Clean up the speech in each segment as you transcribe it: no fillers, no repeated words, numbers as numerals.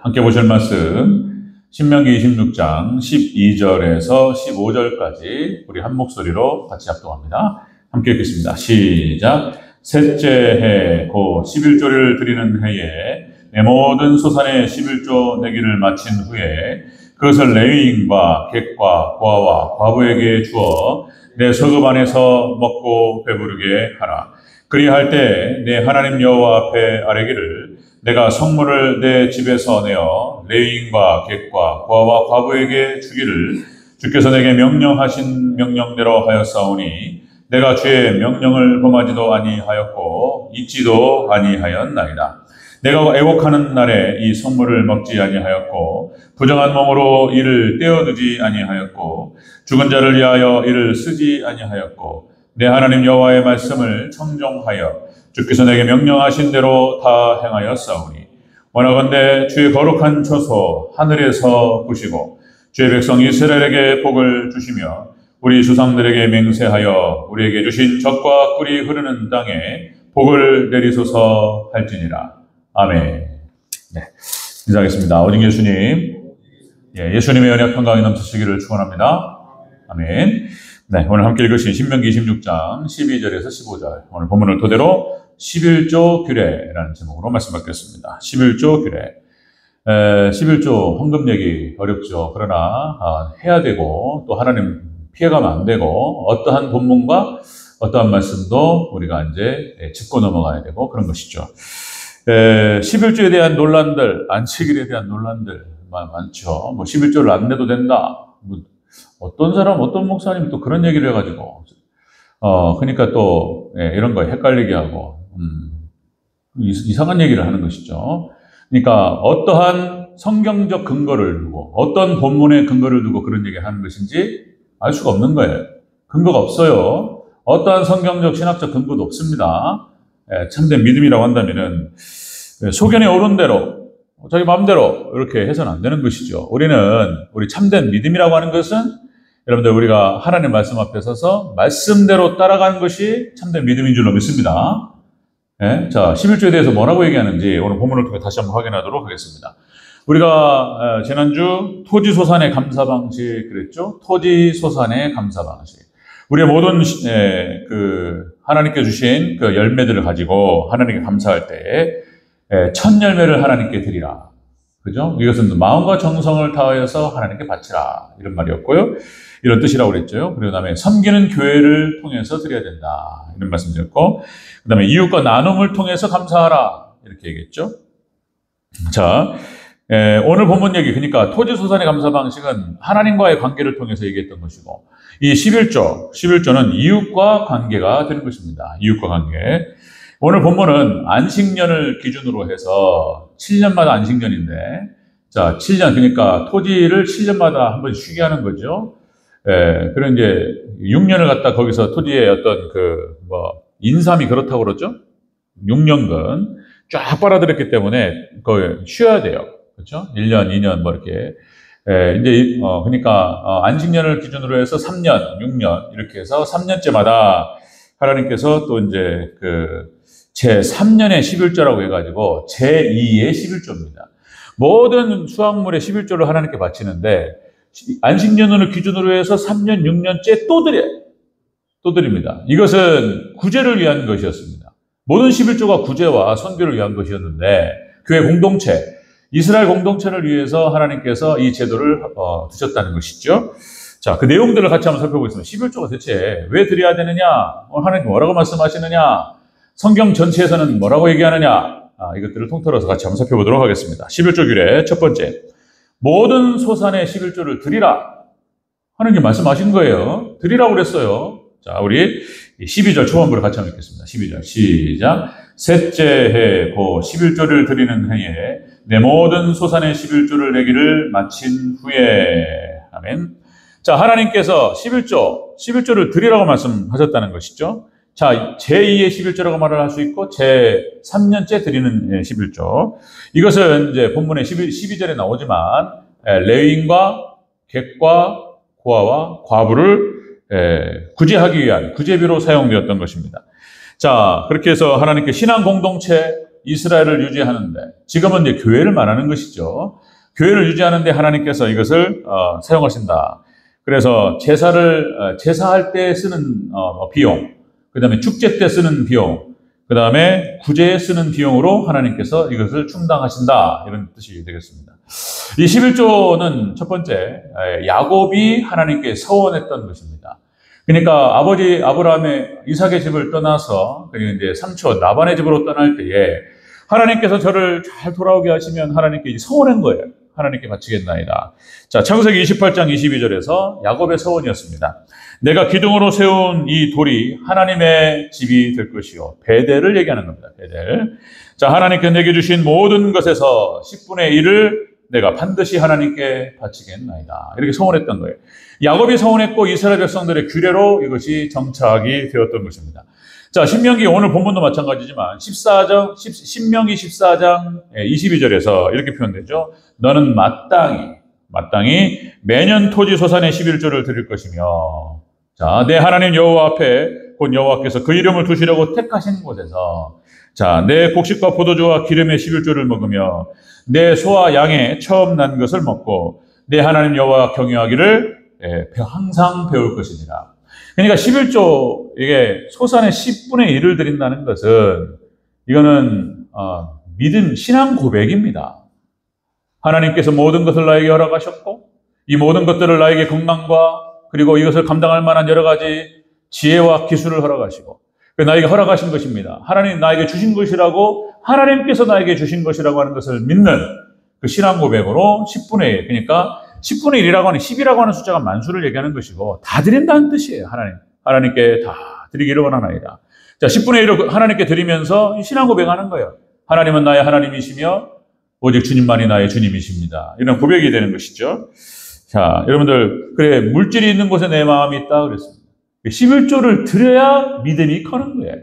함께 보실 말씀 신명기 26장 12절에서 15절까지 우리 한 목소리로 같이 합독합니다. 함께 읽겠습니다. 시작. 셋째 해 곧 11조를 드리는 해에 내 모든 소산의 11조 내기를 마친 후에 그것을 레위인과 객과 고아와 과부에게 주어 내 서급 안에서 먹고 배부르게 하라. 그리할 때 내 하나님 여호와 앞에 아뢰기를 내가 성물을 내 집에서 내어 레위인과 객과 고아와 과부에게 주기를 주께서 내게 명령하신 명령대로 하였사오니 내가 주의 명령을 범하지도 아니하였고 잊지도 아니하였나이다. 내가 애곡하는 날에 이 성물을 먹지 아니하였고 부정한 몸으로 이를 떼어두지 아니하였고 죽은 자를 위하여 이를 쓰지 아니하였고 내 하나님 여호와의 말씀을 청종하여 주께서 내게 명령하신 대로 다 행하였사오니 원하건대 주의 거룩한 처소 하늘에서 보시고 주의 백성 이스라엘에게 복을 주시며 우리 조상들에게 맹세하여 우리에게 주신 젖과 꿀이 흐르는 땅에 복을 내리소서 할지니라. 아멘. 네, 인사하겠습니다. 오직 예수님, 예수님의 연약 평강이 넘치시기를 축원합니다. 아멘. 네, 오늘 함께 읽으신 신명기 26장 12절에서 15절 오늘 본문을 토대로 11조 규례라는 제목으로 말씀 받겠습니다. 11조 규례. 11조 헌금 내기 어렵죠. 그러나 해야 되고 또 하나님 피해가면 안 되고 어떠한 본문과 어떠한 말씀도 우리가 이제 짚고 넘어가야 되고 그런 것이죠. 11조에 대한 논란들, 안식일에 대한 논란들 많죠. 뭐 11조를 안 내도 된다. 뭐 어떤 사람, 어떤 목사님이 또 그런 얘기를 해가지고 그러니까 또 이런 거에 헷갈리게 하고 이상한 얘기를 하는 것이죠. 그러니까 어떠한 성경적 근거를 두고 어떤 본문의 근거를 두고 그런 얘기를 하는 것인지 알 수가 없는 거예요. 근거가 없어요. 어떠한 성경적 신학적 근거도 없습니다. 참된 믿음이라고 한다면은 소견에 오른 대로 자기 마음대로 이렇게 해서는 안 되는 것이죠. 우리 참된 믿음이라고 하는 것은 여러분들 우리가 하나님 말씀 앞에 서서 말씀대로 따라가는 것이 참된 믿음인 줄로 믿습니다. 자, 11조에 대해서 뭐라고 얘기하는지 오늘 본문을 통해 다시 한번 확인하도록 하겠습니다. 우리가 지난주 토지소산의 감사 방식 그랬죠? 토지소산의 감사 방식. 우리의 모든 하나님께 주신 그 열매들을 가지고 하나님께 감사할 때 첫 열매를 하나님께 드리라. 그죠? 이것은 마음과 정성을 다하여서 하나님께 바치라. 이런 말이었고요. 이런 뜻이라고 그랬죠. 그리고 다음에 섬기는 교회를 통해서 드려야 된다. 이런 말씀드렸고, 그 다음에 이웃과 나눔을 통해서 감사하라. 이렇게 얘기했죠. 자, 오늘 본문 얘기, 그러니까 토지소산의 감사 방식은 하나님과의 관계를 통해서 얘기했던 것이고, 이 11조는 이웃과 관계가 되는 것입니다. 이웃과 관계. 오늘 본문은 안식년을 기준으로 해서 7년마다 안식년인데, 자, 7년, 그러니까 토지를 7년마다 한 번 쉬게 하는 거죠. 그런 이제 6년을 갖다 거기서 토지의 어떤 인삼이 그렇다고 그러죠? 6년간 쫙 빨아들였기 때문에 거기 쉬어야 돼요. 그렇죠? 1년, 2년 뭐 이렇게. 그러니까 안식년을 기준으로 해서 3년, 6년 이렇게 해서 3년째마다 하나님께서 또 이제 제3년의 11조라고 해가지고 제2의 11조입니다. 모든 수확물의 11조를 하나님께 바치는데 안식년을 기준으로 해서 3년, 6년째 또 드립니다. 이것은 구제를 위한 것이었습니다. 모든 11조가 구제와 선교를 위한 것이었는데 교회 공동체, 이스라엘 공동체를 위해서 하나님께서 이 제도를 두셨다는 것이죠. 자, 그 내용들을 같이 한번 살펴보겠습니다. 11조가 대체 왜 드려야 되느냐? 하나님 뭐라고 말씀하시느냐? 성경 전체에서는 뭐라고 얘기하느냐? 이것들을 통틀어서 같이 한번 살펴보도록 하겠습니다. 11조 규례 첫 번째, 모든 소산의 11조를 드리라. 하나님 말씀하신 거예요. 드리라고 그랬어요. 자, 우리 12절 초반부를 같이 한번 읽겠습니다. 12절 시작. 셋째 해 곧 11조를 드리는 해에 내 모든 소산의 11조를 내기를 마친 후에. 아멘. 자, 하나님께서 11조를 드리라고 말씀하셨다는 것이죠. 자, 제2의 11조라고 말을 할 수 있고 제3년째 드리는 11조. 이것은 이제 본문의 12절에 나오지만 레위인과 객과 고아와 과부를 구제하기 위한 구제비로 사용되었던 것입니다. 자, 그렇게 해서 하나님께 신앙 공동체, 이스라엘을 유지하는데, 지금은 이제 교회를 말하는 것이죠. 교회를 유지하는데 하나님께서 이것을 사용하신다. 그래서 제사할 때 쓰는 비용, 그 다음에 축제 때 쓰는 비용, 그 다음에 구제에 쓰는 비용으로 하나님께서 이것을 충당하신다. 이런 뜻이 되겠습니다. 이 11조는 첫 번째, 야곱이 하나님께 서원했던 것입니다. 그러니까 아버지 아브라함의 이삭의 집을 떠나서 그리고 이제 삼촌 라반의 집으로 떠날 때에 하나님께서 저를 잘 돌아오게 하시면 하나님께 서원한 거예요. 하나님께 바치겠나이다. 자, 창세기 28장 22절에서 야곱의 서원이었습니다. 내가 기둥으로 세운 이 돌이 하나님의 집이 될 것이요. 베델을 얘기하는 겁니다. 베델. 자, 하나님께 내게 주신 모든 것에서 10분의 1을 내가 반드시 하나님께 바치겠나이다. 이렇게 서원했던 거예요. 야곱이 서원했고 이스라엘 백성들의 규례로 이것이 정착이 되었던 것입니다. 자, 신명기 오늘 본문도 마찬가지지만 신명기 14장 22절에서 이렇게 표현되죠. 너는 마땅히 매년 토지 소산의 11조를 드릴 것이며, 자, 내 하나님 여호와 앞에 곧 여호와께서 그 이름을 두시려고 택하신 곳에서, 자, 내 곡식과 포도주와 기름의 11조를 먹으며 내 소와 양의 처음 난 것을 먹고 내 하나님 여호와 경외하기를 항상 배울 것이니라. 그러니까 11조, 이게 소산의 10분의 1을 드린다는 것은, 이거는, 믿음, 신앙 고백입니다. 하나님께서 모든 것을 나에게 허락하셨고, 이 모든 것들을 나에게 건강과, 그리고 이것을 감당할 만한 여러 가지 지혜와 기술을 허락하시고, 나에게 허락하신 것입니다. 하나님 나에게 주신 것이라고, 하나님께서 나에게 주신 것이라고 하는 것을 믿는 그 신앙 고백으로 10분의 1, 그러니까 10분의 1이라고 하는 10이라고 하는 숫자가 만수를 얘기하는 것이고 다 드린다는 뜻이에요. 하나님께 다 드리기를 원하나이다. 자, 10분의 1을 하나님께 드리면서 신앙 고백하는 거예요. 하나님은 나의 하나님이시며 오직 주님만이 나의 주님이십니다. 이런 고백이 되는 것이죠. 자, 여러분들, 그래, 물질이 있는 곳에 내 마음이 있다 그랬습니다. 11조를 드려야 믿음이 커는 거예요.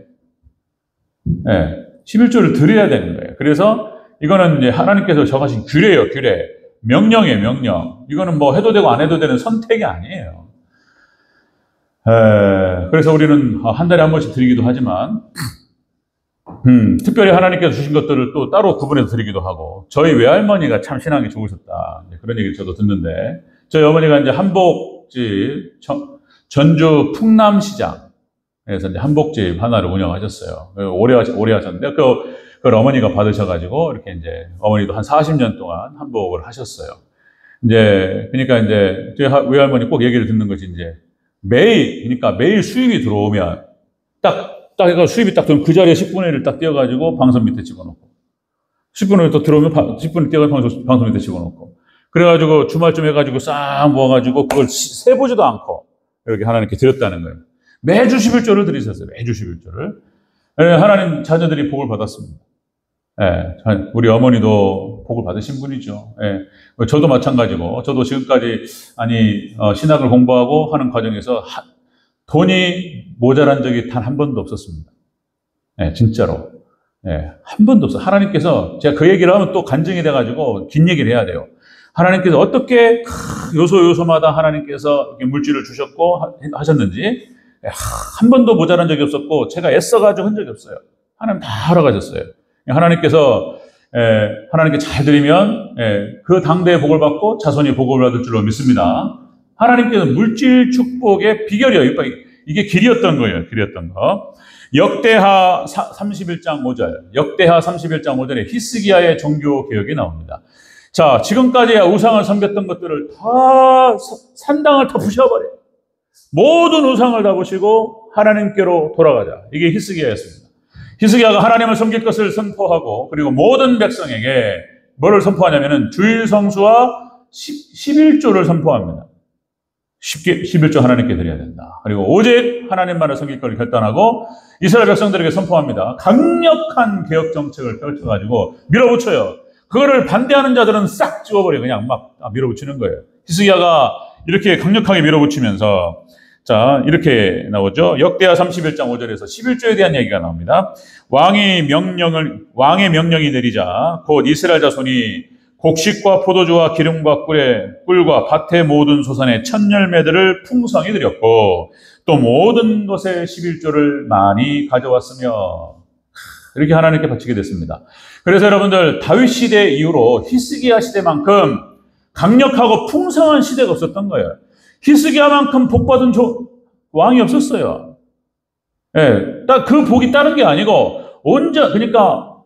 네, 11조를 드려야 되는 거예요. 그래서 이거는 이제 하나님께서 정하신 규례예요, 규례. 명령이에요, 명령. 이거는 뭐 해도 되고 안 해도 되는 선택이 아니에요. 그래서 우리는 한 달에 한 번씩 드리기도 하지만, 특별히 하나님께서 주신 것들을 또 따로 구분해서 드리기도 하고, 저희 외할머니가 참 신앙이 좋으셨다. 그런 얘기를 저도 듣는데, 저희 어머니가 이제 한복집, 전주 풍남시장에서 이제 한복집 하나를 운영하셨어요. 오래 하셨는데, 그걸 어머니가 받으셔가지고, 이렇게 이제, 어머니도 한 40년 동안 한복을 하셨어요. 이제, 그러니까 이제, 저희 외할머니 꼭 얘기를 듣는 것이 이제, 그러니까 매일 수입이 들어오면, 해서 수입이 딱 들어오면 그 자리에 10분의 1을 딱 띄어가지고 방송 밑에 집어넣고, 10분의 1 또 들어오면 10분을 띄어가지고 방송 밑에 집어넣고, 그래가지고 주말쯤 해가지고 싹 모아가지고 그걸 세보지도 않고, 이렇게 하나님께 드렸다는 거예요. 매주 11조를 드리셨어요. 매주 11조를. 하나님 자녀들이 복을 받았습니다. 예, 우리 어머니도 복을 받으신 분이죠. 예, 저도 마찬가지고, 저도 지금까지, 신학을 공부하고 하는 과정에서 돈이 모자란 적이 단 한 번도 없었습니다. 예, 진짜로. 예, 한 번도 없어요. 하나님께서, 제가 그 얘기를 하면 또 간증이 돼가지고 긴 얘기를 해야 돼요. 하나님께서 어떻게 요소마다 하나님께서 물질을 주셨고 하셨는지, 한 번도 모자란 적이 없었고, 제가 애써가지고 한 적이 없어요. 하나님 다 허락하셨어요. 하나님께서, 하나님께 잘 드리면, 그 당대의 복을 받고 자손이 복을 받을 줄로 믿습니다. 하나님께서 물질 축복의 비결이에요. 이게 길이었던 거예요. 길이었던 거. 역대하 31장 5절. 역대하 31장 5절에 히스기야의 종교 개혁이 나옵니다. 자, 지금까지 우상을 섬겼던 것들을 다, 산당을 다 부셔버려요. 모든 우상을 다 보시고 하나님께로 돌아가자. 이게 히스기야였습니다. 히스기야가 하나님을 섬길 것을 선포하고, 그리고 모든 백성에게 뭐를 선포하냐면은 주일 성수와 11조를 선포합니다. 11조 하나님께 드려야 된다. 그리고 오직 하나님만을 섬길 것을 결단하고 이스라엘 백성들에게 선포합니다. 강력한 개혁 정책을 펼쳐가지고 밀어붙여요. 그거를 반대하는 자들은 싹 찍어버려요. 그냥 막 밀어붙이는 거예요. 히스기야가 이렇게 강력하게 밀어붙이면서, 자, 이렇게 나오죠. 역대하 31장 5절에서 11조에 대한 얘기가 나옵니다. 왕의 명령이 내리자 곧 이스라엘 자손이 곡식과 포도주와 기름과 꿀과 밭의 모든 소산의 첫 열매들을 풍성히 드렸고 또 모든 것의 11조를 많이 가져왔으며, 이렇게 하나님께 바치게 됐습니다. 그래서 여러분들 다윗 시대 이후로 히스기야 시대만큼 강력하고 풍성한 시대가 없었던 거예요. 히스기야만큼 복받은 왕이 없었어요. 예, 그 복이 다른 게 아니고 그러니까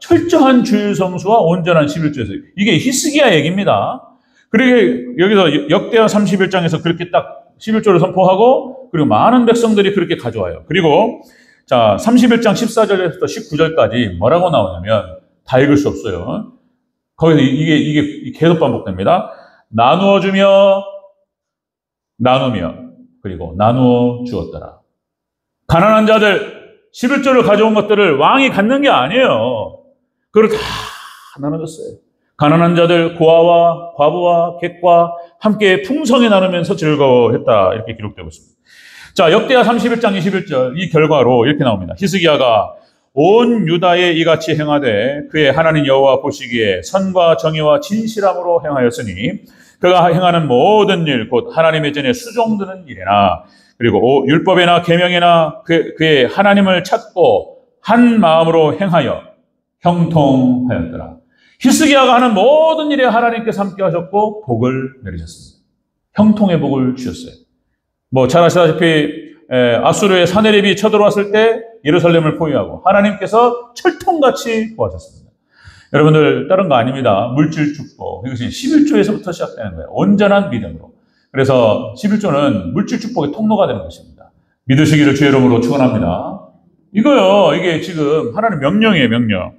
철저한 주일 성수와 온전한 11조에서 이게 히스기야 얘기입니다. 그리고 여기서 역대하 31장에서 그렇게 딱 11조를 선포하고 그리고 많은 백성들이 그렇게 가져와요. 그리고 자 31장 14절에서 19절까지 뭐라고 나오냐면 다 읽을 수 없어요. 거기서 이게 계속 반복됩니다. 나누어 나누며 그리고 나누어 주었더라. 가난한 자들 11조를 가져온 것들을 왕이 갖는 게 아니에요. 그걸 다 나눠줬어요. 가난한 자들 고아와 과부와 객과 함께 풍성히 나누면서 즐거워했다. 이렇게 기록되고 있습니다. 자, 역대하 31장 21절 이 결과로 이렇게 나옵니다. 히스기야가 온 유다에 이같이 행하되 그의 하나님 여호와 보시기에 선과 정의와 진실함으로 행하였으니 그가 행하는 모든 일 곧 하나님의 전에 수종드는 일이나 그리고 율법이나 계명이나 그의 하나님을 찾고 한 마음으로 행하여 형통하였더라. 히스기야가 하는 모든 일에 하나님께서 함께 하셨고 복을 내리셨습니다. 형통의 복을 주셨어요. 잘 아시다시피 아수르의 사네립이 쳐들어왔을 때 예루살렘을 포위하고 하나님께서 철통같이 도와줬습니다. 여러분들 다른 거 아닙니다. 물질 축복. 이것이 11조에서부터 시작되는 거예요. 온전한 믿음으로. 그래서 11조는 물질 축복의 통로가 되는 것입니다. 믿으시기를 주의 이름으로 축원합니다. 이거요. 이게 지금 하나님 명령이에요. 명령.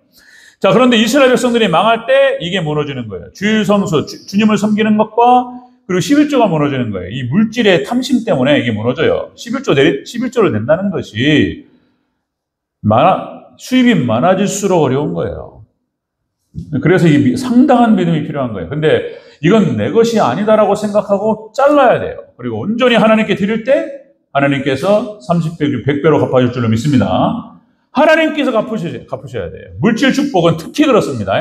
자, 그런데 이스라엘 백성들이 망할 때 이게 무너지는 거예요. 주일 성수, 주님을 섬기는 것과 그리고 11조가 무너지는 거예요. 이 물질의 탐심 때문에 이게 무너져요. 11조를 낸다는 것이 수입이 많아질수록 어려운 거예요. 그래서 이 상당한 믿음이 필요한 거예요. 근데 이건 내 것이 아니다라고 생각하고 잘라야 돼요. 그리고 온전히 하나님께 드릴 때 하나님께서 30배, 100배로 갚아줄 줄로 믿습니다. 하나님께서 갚으셔야 돼요. 물질 축복은 특히 그렇습니다.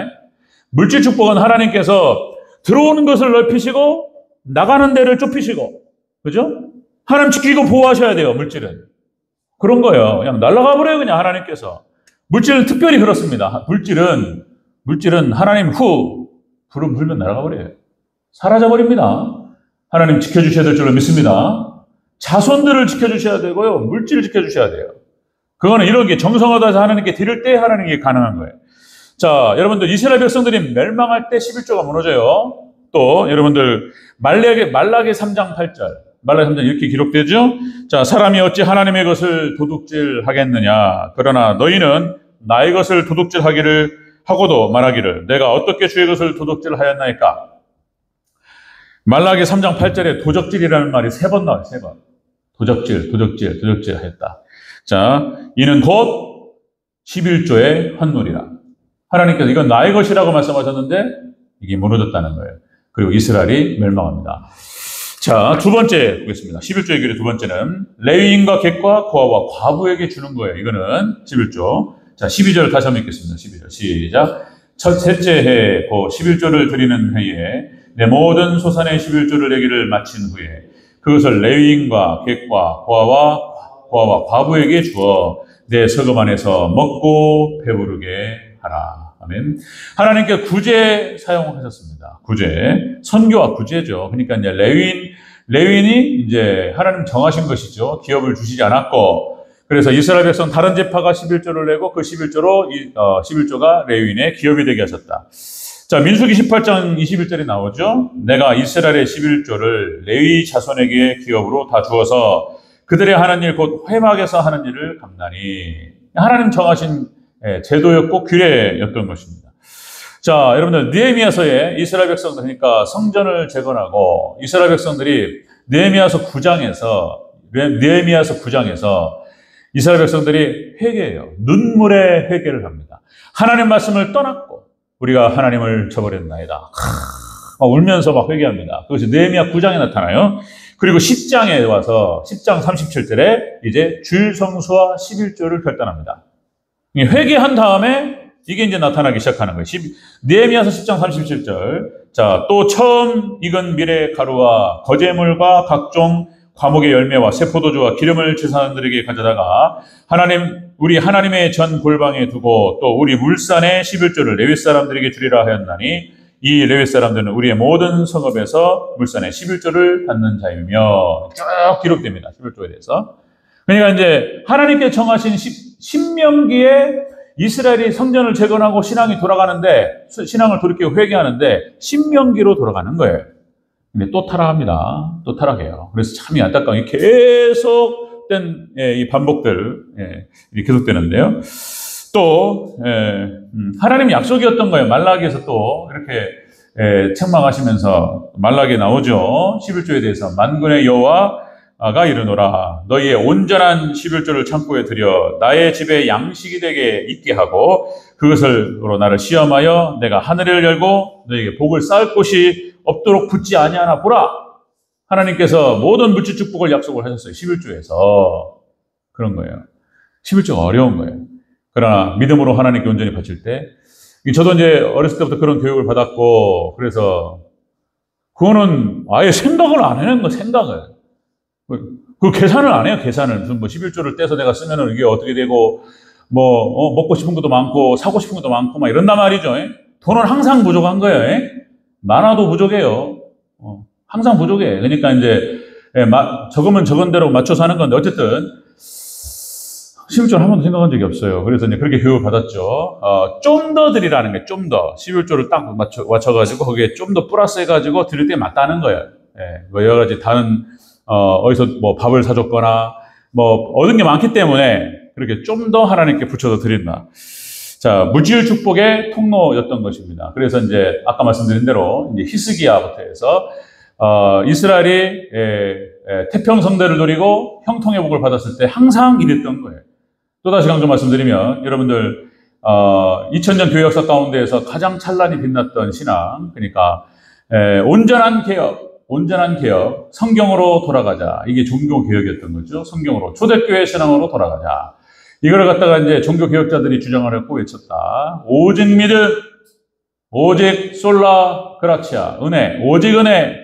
물질 축복은 하나님께서 들어오는 것을 넓히시고 나가는 데를 좁히시고, 그죠? 하나님 지키고 보호하셔야 돼요, 물질은. 그런 거예요. 그냥 날아가 버려요, 그냥 하나님께서. 물질은 특별히 그렇습니다. 물질은 하나님 불은 불면 날아가 버려요. 사라져 버립니다. 하나님 지켜주셔야 될 줄로 믿습니다. 자손들을 지켜주셔야 되고요, 물질을 지켜주셔야 돼요. 그거는 이렇게 정성하다해서 하나님께 드릴 때 하나님께 가능한 거예요. 자, 여러분들 이스라엘 백성들이 멸망할 때 11조가 무너져요. 또 여러분들 말라기 3장 8절 말라기 3장 이렇게 기록되죠. 자, 사람이 어찌 하나님의 것을 도둑질하겠느냐. 그러나 너희는 나의 것을 도둑질하기를 하고도 말하기를 내가 어떻게 주의 것을 도둑질하였나이까. 말라기 3장 8절에 도적질이라는 말이 3번 나와요. 3번. 도적질 하였다. 자, 이는 곧 11조의 환물이라. 하나님께서 이건 나의 것이라고 말씀하셨는데 이게 무너졌다는 거예요. 그리고 이스라엘이 멸망합니다. 자, 두 번째 보겠습니다. 11조의 규례 두 번째는 레위인과 객과 고아와 과부에게 주는 거예요. 이거는 11조. 자, 12절 다시 한번 읽겠습니다. 12절 시작. 셋째 해 그 11조를 드리는 해에 내 모든 소산의 11조를 내기를 마친 후에 그것을 레위인과 객과 고아와 과부에게 주어 내 서금 안에서 먹고 배부르게 하라. 아멘. 하나님께 구제 사용하셨습니다. 구제. 선교와 구제죠. 그러니까 이제 레위인이 이제 하나님 정하신 것이죠. 기업을 주시지 않았고, 그래서 이스라엘 백성 다른 지파가 11조를 내고 그 11조가 레위인의 기업이 되게 하셨다. 자, 민수기 18장 21절에 나오죠. 내가 이스라엘의 11조를 레위 자손에게 기업으로 다 주어서 그들의 하는 일 곧 회막에서 하는 일을 감나니. 하나님 정하신 제도였고 규례였던 것입니다. 자, 여러분들 느헤미야서에 이스라엘 백성들, 그러니까 성전을 재건하고 이스라엘 백성들이 느헤미야서 9장에서 이스라엘 백성들이 회개해요. 눈물의 회개를 합니다. 하나님 말씀을 떠났고 우리가 하나님을 저버렸나이다. 울면서 막 회개합니다. 그것이 느헤미야 9장에 나타나요. 그리고 10장에 와서 10장 37절에 이제 주일 성수와 11조를 결단합니다. 회개한 다음에 이게 이제 나타나기 시작하는 거예요. 느헤미야서 10장 37절. 자, 또 처음 익은 밀의 가루와 거제물과 각종 과목의 열매와 새 포도주와 기름을 제사장들에게 가져다가 우리 하나님의 전 골방에 두고 또 우리 물산의 11조를 레위 사람들에게 주리라 하였나니 이 레위 사람들은 우리의 모든 성읍에서 물산의 11조를 받는 자이며 쭉 기록됩니다. 11조에 대해서. 그러니까 이제 하나님께 정하신 신명기에 이스라엘이 성전을 재건하고 신앙이 돌아가는데, 신앙을 돌이켜 회개하는데 신명기로 돌아가는 거예요. 근데 또 타락합니다. 또 타락해요. 그래서 참 안타까운 이 계속된 이 반복들 계속되는데요. 또 하나님의 약속이었던 거예요. 말라기에서 또 이렇게 책망하시면서 말라기에 나오죠. 11조에 대해서 만군의 여호와가 이르노라 너희의 온전한 11조를 창고에 들여 나의 집에 양식이 되게 있게 하고 그것으로 나를 시험하여 내가 하늘을 열고 너희에게 복을 쌓을 곳이 없도록 붙지 아니하나 보라. 하나님께서 모든 물질 축복을 약속을 하셨어요. 11조에서. 그런 거예요. 11조가 어려운 거예요. 그러나 믿음으로 하나님께 온전히 바칠 때, 저도 이제 어렸을 때부터 그런 교육을 받았고, 그래서 그거는 아예 생각을 안 하는 거, 생각을. 그 계산을 안 해요, 계산을. 무슨 11조를 떼서 내가 쓰면은 이게 어떻게 되고, 먹고 싶은 것도 많고, 사고 싶은 것도 많고, 막 이런단 말이죠. 돈은 항상 부족한 거예요. 많아도 부족해요. 항상 부족해. 그러니까 이제, 적으면 적은 대로 맞춰서 하는 건데, 어쨌든, 11조는 한 번도 생각한 적이 없어요. 그래서 이제 그렇게 교육을 받았죠. 좀 더 드리라는 게 좀 더. 11조를 딱 맞춰가지고 거기에 좀 더 플러스 해가지고 드릴 때 맞다는 거예요. 여러 가지 다른, 어디서 밥을 사줬거나, 얻은 게 많기 때문에 그렇게 좀 더 하나님께 붙여서 드린다. 자, 물질 축복의 통로였던 것입니다. 그래서 이제 아까 말씀드린 대로 이제 히스기야부터 해서, 이스라엘이 태평성대를 누리고 형통의 복을 받았을 때 항상 이랬던 거예요. 또다시 강조 말씀드리면 여러분들 2000년 교회 역사 가운데에서 가장 찬란히 빛났던 신앙, 그러니까 온전한 개혁, 성경으로 돌아가자. 이게 종교 개혁이었던 거죠. 성경으로 초대교회 신앙으로 돌아가자. 이걸 갖다가 이제 종교 개혁자들이 주장을 했고 외쳤다. 오직 믿음, 오직 솔라 그라치아, 은혜, 오직 은혜,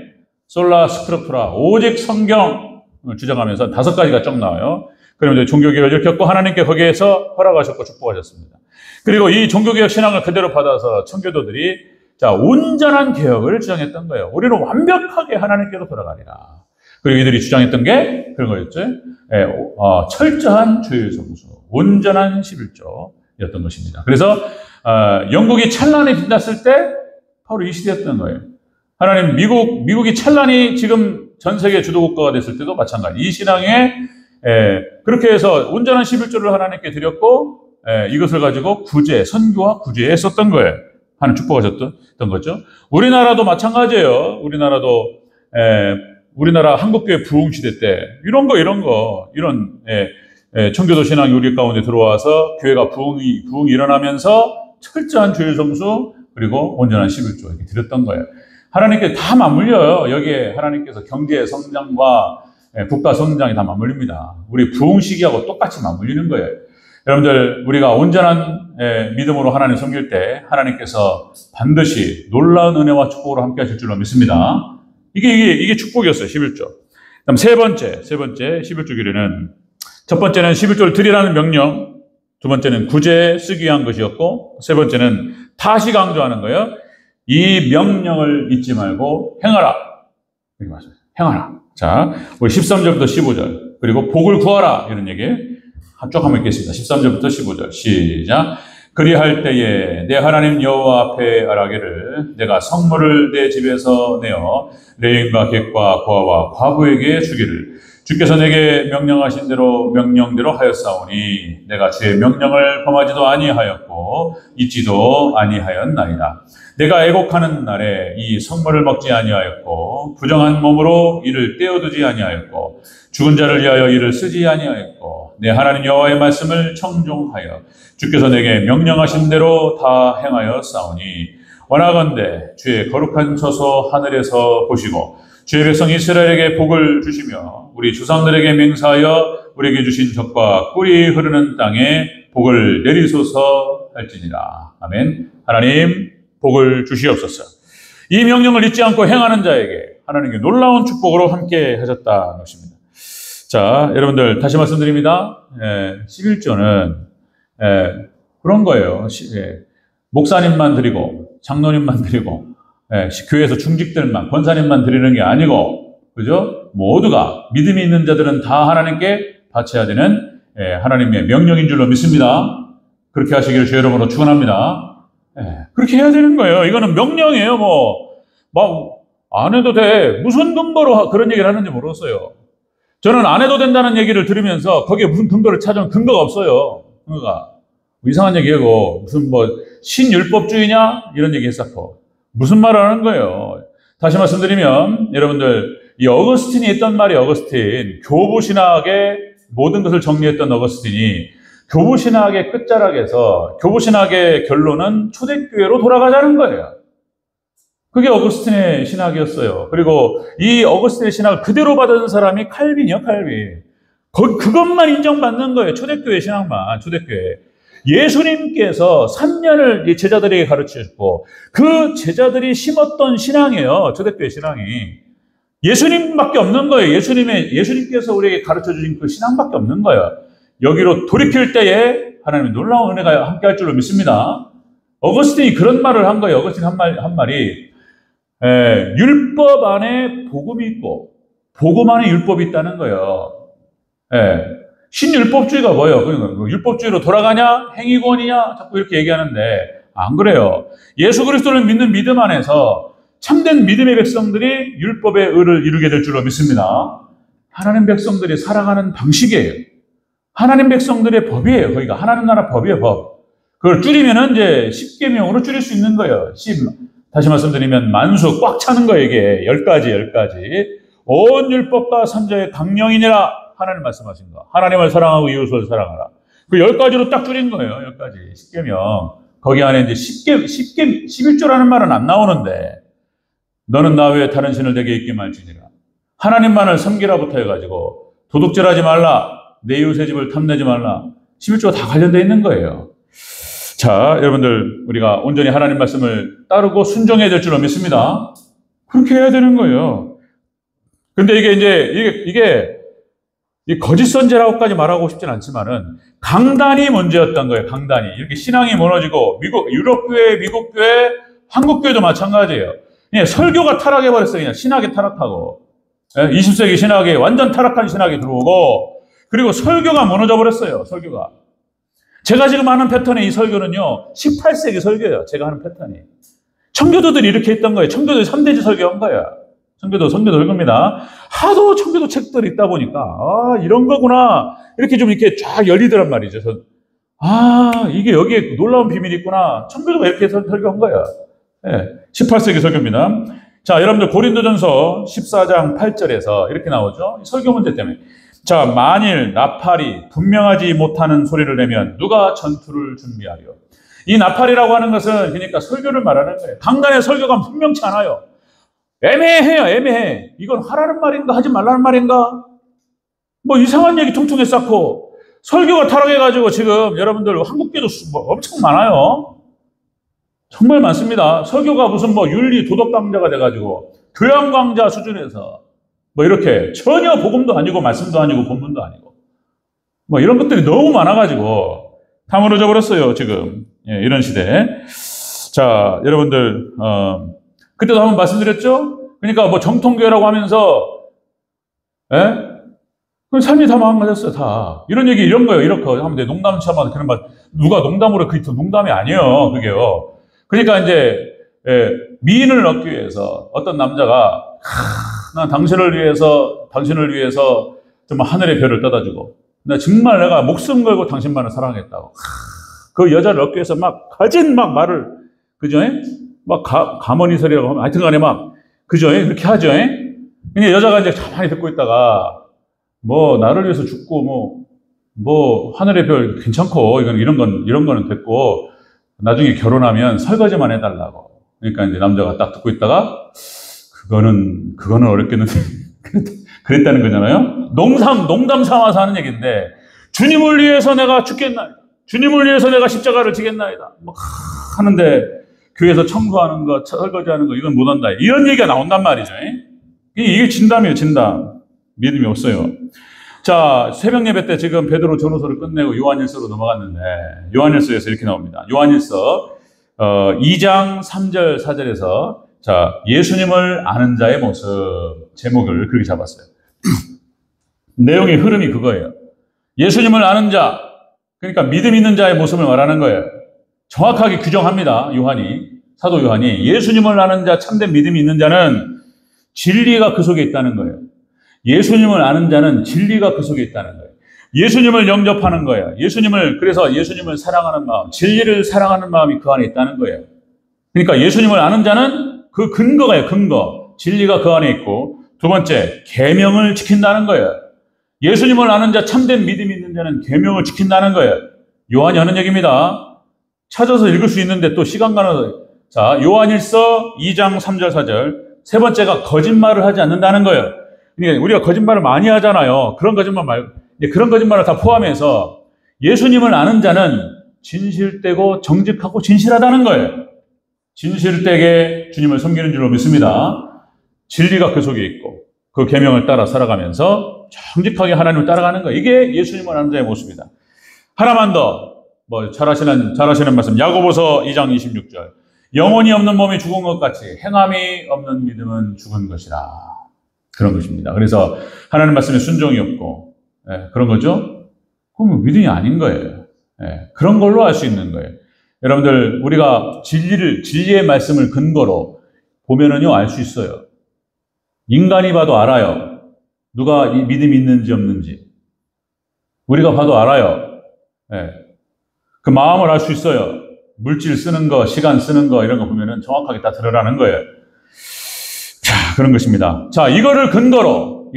솔라 스크립투라, 오직 성경을 주장하면서 5가지가 쭉 나와요. 그러면 이제 종교개혁을 겪고 하나님께 거기에서 허락하셨고 축복하셨습니다. 그리고 이 종교개혁 신앙을 그대로 받아서 청교도들이 온전한 개혁을 주장했던 거예요. 우리는 완벽하게 하나님께로 돌아가리라. 그리고 이들이 주장했던 게 그런 거였죠. 철저한 주일 성수, 온전한 11조였던 것입니다. 그래서 영국이 찬란히 빛났을 때 바로 이 시대였던 거예요. 하나님, 미국이 찬란히 지금 전 세계 주도국가가 됐을 때도 마찬가지. 이 신앙에 그렇게 해서 온전한 11조를 하나님께 드렸고, 이것을 가지고 선교와 구제에 썼던 거예요. 하나님 축복하셨던 거죠. 우리나라도 마찬가지예요. 우리나라 한국교회 부흥시대 때, 이런 청교도 신앙이 우리 가운데 들어와서 교회가 부흥이 일어나면서 철저한 주일 성수, 그리고 온전한 11조 이렇게 드렸던 거예요. 하나님께 다 맞물려요. 여기에 하나님께서 경제 성장과 국가 성장이 다 맞물립니다. 우리 부흥 시기하고 똑같이 맞물리는 거예요. 여러분들, 우리가 온전한 믿음으로 하나님 섬길 때 하나님께서 반드시 놀라운 은혜와 축복으로 함께 하실 줄로 믿습니다. 이게 축복이었어요, 11조. 그다음 세 번째 11조 규례는, 첫 번째는 11조를 드리라는 명령, 두 번째는 구제에 쓰기 위한 것이었고, 세 번째는 다시 강조하는 거예요. 이 명령을 잊지 말고 행하라. 이렇게 말씀하세요. 행하라. 자, 우리 13절부터 15절. 그리고 복을 구하라. 이런 얘기 쭉 한번 읽겠습니다. 13절부터 15절. 시작. 그리할 때에 내 하나님 여호와 앞에 아라기를 내가 성물을 내 집에서 내어 레인과 객과 고아와 과부에게 주기를 주께서 내게 명령하신 대로 명령대로 하였사오니 내가 주의 명령을 범하지도 아니하였고 잊지도 아니하였나이다. 내가 애곡하는 날에 이 성물을 먹지 아니하였고 부정한 몸으로 이를 떼어두지 아니하였고 죽은 자를 위하여 이를 쓰지 아니하였고 내 하나님 여호와의 말씀을 청종하여 주께서 내게 명령하신 대로 다 행하였사오니 원하건대 주의 거룩한 처소 하늘에서 보시고 주의 백성 이스라엘에게 복을 주시며 우리 조상들에게 맹세하여 우리에게 주신 젖과 꿀이 흐르는 땅에 복을 내리소서 할지니라. 아멘. 하나님 복을 주시옵소서. 이 명령을 잊지 않고 행하는 자에게 하나님께 놀라운 축복으로 함께 하셨다는 것입니다. 자, 여러분들 다시 말씀드립니다. 11조는 그런 거예요. 목사님만 드리고 장로님만 드리고 교회에서 중직들만 권사님만 드리는 게 아니고, 그죠? 모두가 믿음이 있는 자들은 다 하나님께 바쳐야 되는 하나님의 명령인 줄로 믿습니다. 그렇게 하시기를 주의 이름으로 축원합니다. 그렇게 해야 되는 거예요. 이거는 명령이에요. 안 해도 돼. 무슨 근거로 그런 얘기를 하는지 모르겠어요. 저는 안 해도 된다는 얘기를 들으면서 거기에 무슨 근거를 찾으면 근거가 없어요. 그러니까 이상한 얘기하고 무슨 신율법주의냐 이런 얘기 했었고 무슨 말을 하는 거예요. 다시 말씀드리면 여러분들 이 어거스틴이 했던 말이 교부신학의 모든 것을 정리했던 어거스틴이 교부신학의 끝자락에서 교부신학의 결론은 초대교회로 돌아가자는 거예요. 그게 어거스틴의 신학이었어요. 그리고 이 어거스틴의 신학을 그대로 받은 사람이 칼빈이요, 칼빈. 그것만 인정받는 거예요. 초대교회 신학만, 초대교회. 예수님께서 3년을 제자들에게 가르치셨고, 그 제자들이 심었던 신앙이에요. 초대교회 신앙이. 예수님밖에 없는 거예요. 예수님께서 우리에게 가르쳐 주신 그 신앙밖에 없는 거예요. 여기로 돌이킬 때에 하나님의 놀라운 은혜가 함께 할 줄로 믿습니다. 어거스틴이 그런 말을 한 거예요. 어거스틴 한 말이, 율법 안에 복음이 있고, 복음 안에 율법이 있다는 거예요. 신율법주의가 뭐예요? 그러니까 율법주의로 돌아가냐? 행위권이냐? 자꾸 이렇게 얘기하는데, 안 그래요. 예수 그리스도를 믿는 믿음 안에서 참된 믿음의 백성들이 율법의 의를 이루게 될 줄로 믿습니다. 하나님 백성들이 살아가는 방식이에요. 하나님 백성들의 법이에요. 거기가 하나님 나라 법이에요, 법. 그걸 줄이면은 이제 10계명으로 줄일 수 있는 거예요. 다시 말씀드리면 만수 꽉 차는 거예요, 이게. 10가지. 온 율법과 선자의 강령이니라 하나님 말씀하신 거. 하나님을 사랑하고 이웃을 사랑하라. 그 10가지로 딱 줄인 거예요, 10가지. 10계명. 거기 안에 이제 11조라는 말은 안 나오는데, 너는 나 외에 다른 신을 내게 있게 말지니라. 하나님만을 섬기라부터 해가지고, 도둑질하지 말라. 내 이웃의 집을 탐내지 말라. 11조가 다 관련되어 있는 거예요. 자, 여러분들, 우리가 온전히 하나님 말씀을 따르고 순종해야 될 줄로 믿습니다. 그렇게 해야 되는 거예요. 근데 이게 거짓 선제라고까지 말하고 싶진 않지만은, 강단이 문제였던 거예요, 강단이. 이렇게 신앙이 무너지고, 유럽교회, 미국교회, 한국교회도 마찬가지예요. 그냥 설교가 타락해버렸어요, 그냥. 신학이 타락하고. 20세기 신학이, 완전 타락한 신학이 들어오고, 그리고 설교가 무너져 버렸어요, 설교가. 제가 지금 하는 패턴의 이 설교는요, 18세기 설교예요, 제가 하는 패턴이. 청교도들이 이렇게 했던 거예요. 청교도들이 3대지 설교한 거예요. 청교도 설교입니다. 하도 청교도 책들이 있다 보니까, 이런 거구나. 이렇게 좀 이렇게 쫙 열리더란 말이죠. 이게 여기에 놀라운 비밀이 있구나. 청교도가 이렇게 설교한 거예요. 18세기 설교입니다. 자, 여러분들 고린도전서 14장 8절에서 이렇게 나오죠. 설교 문제 때문에. 자, 만일 나팔이 분명하지 못하는 소리를 내면 누가 전투를 준비하려? 이 나팔이라고 하는 것은 그러니까 설교를 말하는 거예요. 강단의 설교가 분명치 않아요. 애매해요, 애매해. 이건 하라는 말인가 하지 말라는 말인가? 이상한 얘기 통통에 쌓고 설교가 타락해가지고 지금 여러분들 한국교도 엄청 많아요. 정말 많습니다. 설교가 무슨 윤리 도덕 강자가 돼가지고 교양 강자 수준에서 이렇게 전혀 복음도 아니고 말씀도 아니고 본문도 아니고 이런 것들이 너무 많아가지고 다 무너져 버렸어요, 지금. 이런 시대. 자, 여러분들 그때도 한번 말씀드렸죠? 그러니까 정통교회라고 하면서 삶이 다 망가졌어요, 다. 이런 얘기, 이런 거예요. 이렇게 하면 돼. 농담처럼 그런 말. 누가 농담으로, 그게 농담이 아니에요, 그게요. 그러니까 이제, 미인을 얻기 위해서 어떤 남자가, 난 당신을 위해서 정말 하늘의 별을 떠다주고, 정말 내가 목숨 걸고 당신만을 사랑했다고. 그 여자를 얻기 위해서 가진 말을, 그죠? 가머니설이라고 하면, 하여튼 간에 그죠? 그렇게 하죠? 근데 여자가 이제 가만히 듣고 있다가, 나를 위해서 죽고, 하늘의 별 괜찮고, 이런 거는 됐고, 나중에 결혼하면 설거지만 해달라고. 그러니까 이제 남자가 딱 듣고 있다가, 그거는 어렵겠는데, 그랬다는 거잖아요? 농담 삼아서 하는 얘기인데, 주님을 위해서 내가 죽겠나이다. 주님을 위해서 내가 십자가를 지겠나이다. 하는데, 교회에서 청소하는 거, 설거지하는 거, 이건 못한다. 이런 얘기가 나온단 말이죠. 이게 진담이에요, 진담. 믿음이 없어요. 자, 새벽 예배 때 지금 베드로 전후서를 끝내고 요한일서로 넘어갔는데 요한일서에서 이렇게 나옵니다. 요한일서 2장 3절 4절에서 자, 예수님을 아는 자의 모습 제목을 그렇게 잡았어요. 내용의 흐름이 그거예요. 예수님을 아는 자, 그러니까 믿음 있는 자의 모습을 말하는 거예요. 정확하게 규정합니다. 사도 요한이 예수님을 아는 자, 참된 믿음이 있는 자는 진리가 그 속에 있다는 거예요. 예수님을 아는 자는 진리가 그 속에 있다는 거예요. 예수님을 영접하는 거예요. 그래서 예수님을 사랑하는 마음, 진리를 사랑하는 마음이 그 안에 있다는 거예요. 그러니까 예수님을 아는 자는 그 근거가요, 근거. 진리가 그 안에 있고, 두 번째, 계명을 지킨다는 거예요. 예수님을 아는 자, 참된 믿음이 있는 자는 계명을 지킨다는 거예요. 요한이 하는 얘기입니다. 찾아서 읽을 수 있는데 또 시간 가는, 자, 요한일서 2장 3절 4절. 세 번째가 거짓말을 하지 않는다는 거예요. 그러니까 우리가 거짓말을 많이 하잖아요. 그런 거짓말 말고, 그런 거짓말을 다 포함해서 예수님을 아는 자는 진실되고 정직하고 진실하다는 거예요. 진실되게 주님을 섬기는 줄로 믿습니다. 진리가 그 속에 있고 그 계명을 따라 살아가면서 정직하게 하나님을 따라가는 거예요. 이게 예수님을 아는 자의 모습이다. 하나만 더, 잘 하시는 말씀. 야고보서 2장 26절. 영혼이 없는 몸이 죽은 것 같이 행함이 없는 믿음은 죽은 것이라. 그런 것입니다. 그래서 하나님 말씀에 순종이 없고, 그런 거죠? 그럼 믿음이 아닌 거예요. 그런 걸로 알 수 있는 거예요. 여러분들, 우리가 진리의 말씀을 근거로 보면은요, 알 수 있어요. 인간이 봐도 알아요. 누가 이 믿음이 있는지 없는지. 우리가 봐도 알아요. 그 마음을 알 수 있어요. 물질 쓰는 거, 시간 쓰는 거, 이런 거 보면은 정확하게 다 드러나는 거예요. 자, 그런 것입니다. 자, 이거를 근거로,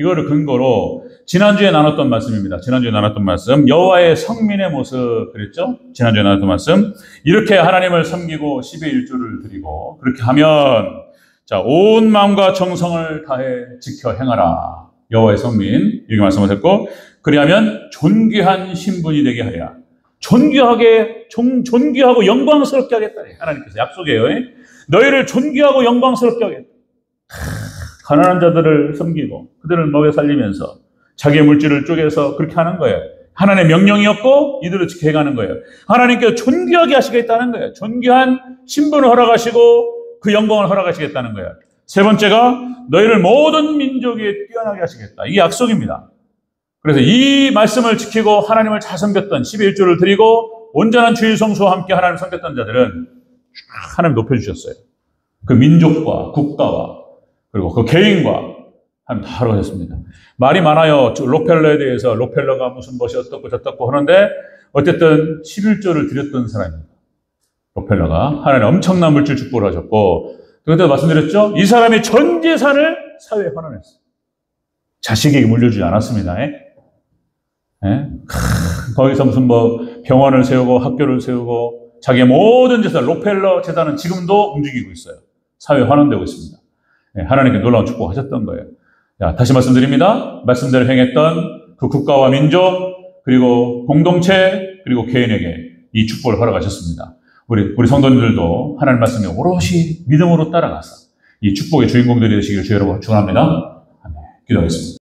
지난주에 나눴던 말씀입니다. 지난주에 나눴던 말씀. 여호와의 성민의 모습, 그랬죠? 지난주에 나눴던 말씀. 이렇게 하나님을 섬기고 10의 1조를 드리고, 그렇게 하면, 자, 온 마음과 정성을 다해 지켜 행하라. 여호와의 성민. 이렇게 말씀하셨고, 그리하면 존귀한 신분이 되게 하랴. 존귀하고 영광스럽게 하겠다. 하나님께서 약속해요. 너희를 존귀하고 영광스럽게 하겠다. 가난한 자들을 섬기고 그들을 먹여 살리면서 자기의 물질을 쪼개서 그렇게 하는 거예요. 하나님의 명령이었고 이들을 지켜가는 거예요. 하나님께서 존귀하게 하시겠다는 거예요. 존귀한 신분을 허락하시고 그 영광을 허락하시겠다는 거예요. 세 번째가 너희를 모든 민족에 뛰어나게 하시겠다. 이게 약속입니다. 그래서 이 말씀을 지키고 하나님을 잘 섬겼던 11조를 드리고 온전한 주일 성수와 함께 하나님을 섬겼던 자들은 하나님 높여주셨어요. 그 민족과 국가와 그리고 그 개인과 하나님 다 허락하셨습니다. 말이 많아요. 록펠러에 대해서 록펠러가 무슨 것이 어떻고 저떻고 하는데 어쨌든 11조를 드렸던 사람입니다. 록펠러가 하나님 엄청난 물질 축복을 하셨고 그때 말씀드렸죠. 이 사람이 전 재산을 사회에 환원했어요. 자식에게 물려주지 않았습니다. 거기서 무슨 병원을 세우고 학교를 세우고 자기의 모든 재산, 록펠러 재산은 지금도 움직이고 있어요. 사회에 환원되고 있습니다. 하나님께 놀라운 축복하셨던 거예요. 자, 다시 말씀드립니다. 말씀대로 행했던 그 국가와 민족 그리고 공동체 그리고 개인에게 이 축복을 허락하셨습니다. 우리 성도님들도 하나님 말씀에 오롯이 믿음으로 따라가서 이 축복의 주인공들이 되시기를 주 여러분 축원합니다. 아멘. 기도하겠습니다.